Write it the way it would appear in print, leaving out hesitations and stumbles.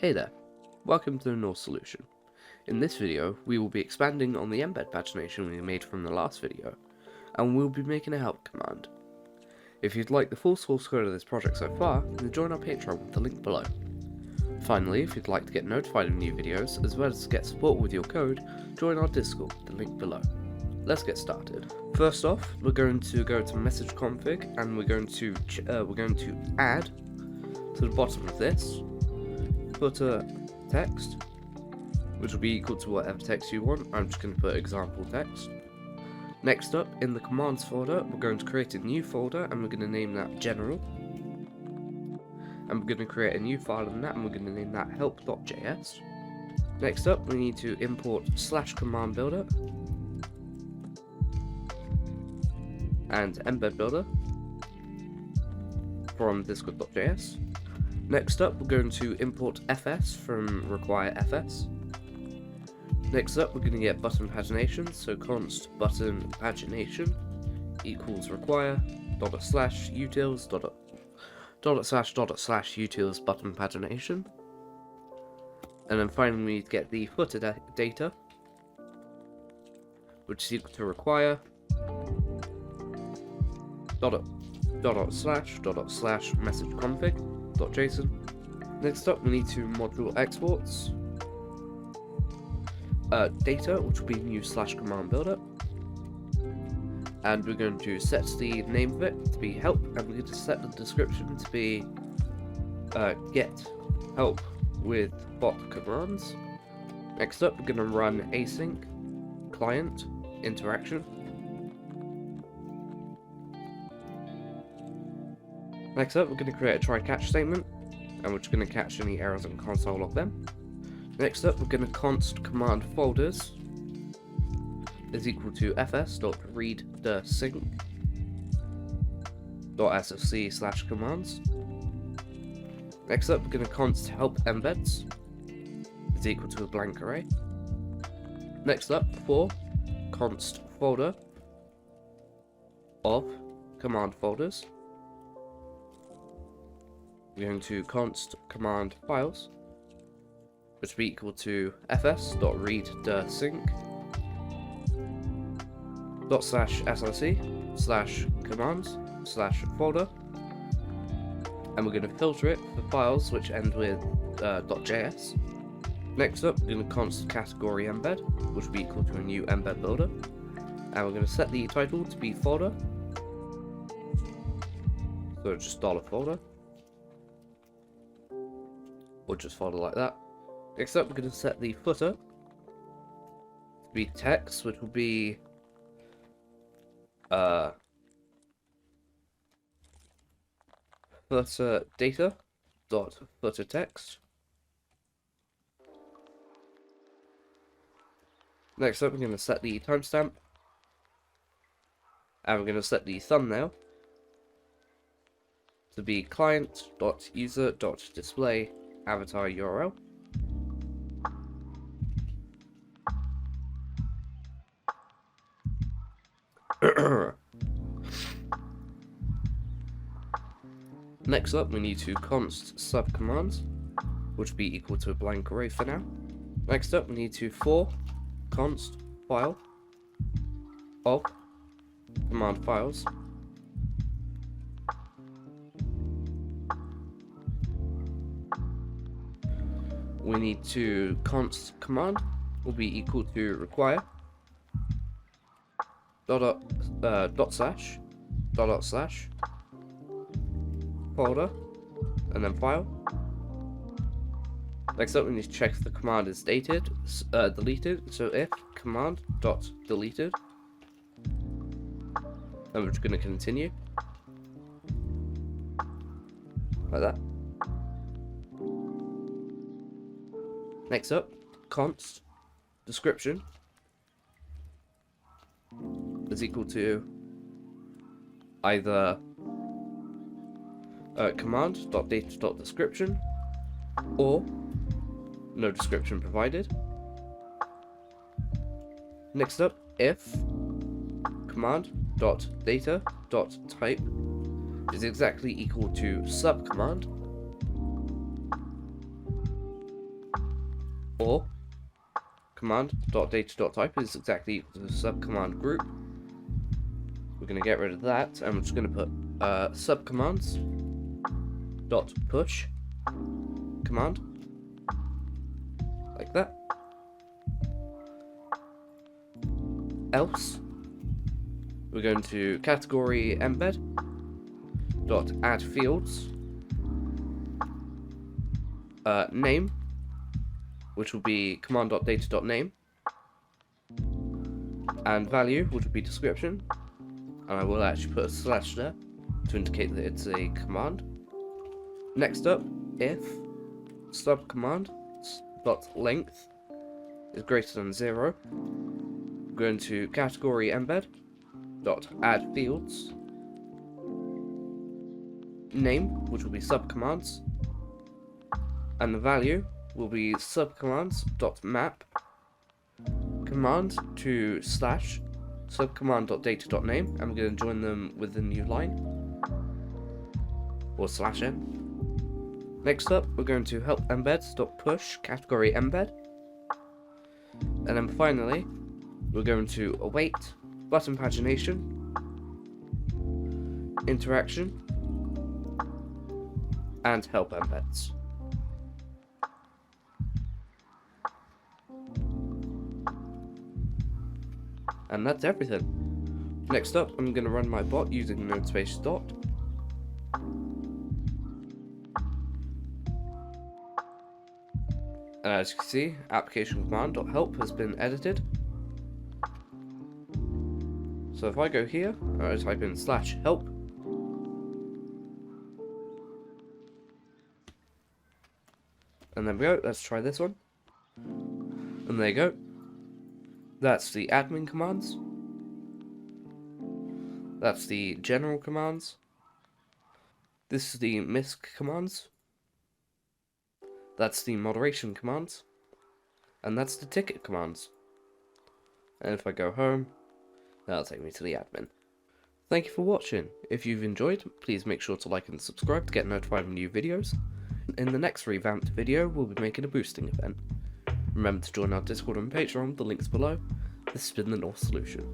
Hey there, welcome to the North Solution. In this video, we will be expanding on the embed pagination we made from the last video, and we'll be making a help command. If you'd like the full source code of this project so far, then join our Patreon with the link below. Finally, if you'd like to get notified of new videos, as well as get support with your code, join our Discord with the link below. Let's get started. First off, we're going to go to messageConfig, and we're going to add to the bottom of this footer text, which will be equal to whatever text you want. I'm just going to put example text. Next up, in the commands folder, we're going to create a new folder, and we're going to name that general. And we're going to create a new file in that, and we're going to name that help.js. Next up, we need to import /command builder and embed builder from discord.js. Next up, we're going to import fs from require fs. Next up, we're going to get button pagination, so const button pagination equals require /utils /utils button pagination. And then finally, we need to get the footer data, which is equal to require messageConfig.json. Next up, we need to module exports data, which will be new /command builder, and we're going to set the name of it to be help, and we're going to set the description to be get help with bot commands. Next up, we're going to run async client interaction. Next up, we're going to create a try catch statement, and we're just going to catch any errors in console log them. Next up, we're going to const command folders is equal to fs.read_sync.sfc/commands. Next up, we're going to const help embeds is equal to a blank array. Next up, for const folder of command folders, we're going to const command files, which will be equal to fs.read_sync.src/commands/folder, and we're going to filter it for files which end with .js. Next up, we're going to const category embed, which will be equal to a new embed builder, and we're going to set the title to be folder, so just $folder, or just folder like that. Next up, we're going to set the footer to be text, which will be footer data dot footer text. Next up, we're going to set the timestamp, and we're going to set the thumbnail to be client.user.display avatar URL. Next up, we need to const subcommands, which will be equal to a blank array for now. Next up, we need to for const file of command files. We need to const command will be equal to require // folder and then file. Next up, we need to check if the command is deleted. So if command.deleted, then we're just going to continue like that. Next up, const description is equal to either command.data.description or no description provided. Next up, if command.data.type is exactly equal to subcommand, or command.data.type is exactly equal to the subcommand group. We're going to get rid of that, and we're just going to put subcommands.push command, like that. Else, we're going to category embed dot add fields, name, which will be command.data.name, and value, which will be description, and I will actually put a slash there to indicate that it's a command. Next up, if subcommand.length is greater than 0, we're going to category embed dot add fields, name, which will be subcommands, and the value will be subcommands.map command to slash subcommand.data.name, and we're going to join them with the new line, or slash n. Next up, we're going to help embeds.push category embed, and then finally we're going to await button pagination, interaction, and help embeds. And that's everything. Next up, I'm going to run my bot using namespace dot. And as you can see, application command.help has been edited. So if I go here, I type in /help, and there we go. Let's try this one. And there you go. That's the admin commands. That's the general commands. This is the misc commands. That's the moderation commands. And that's the ticket commands. And if I go home, that'll take me to the admin. Thank you for watching. If you've enjoyed, please make sure to like and subscribe to get notified of new videos. In the next Revamped video, we'll be making a boosting event. Remember to join our Discord and Patreon, the links below. This has been the North Solution.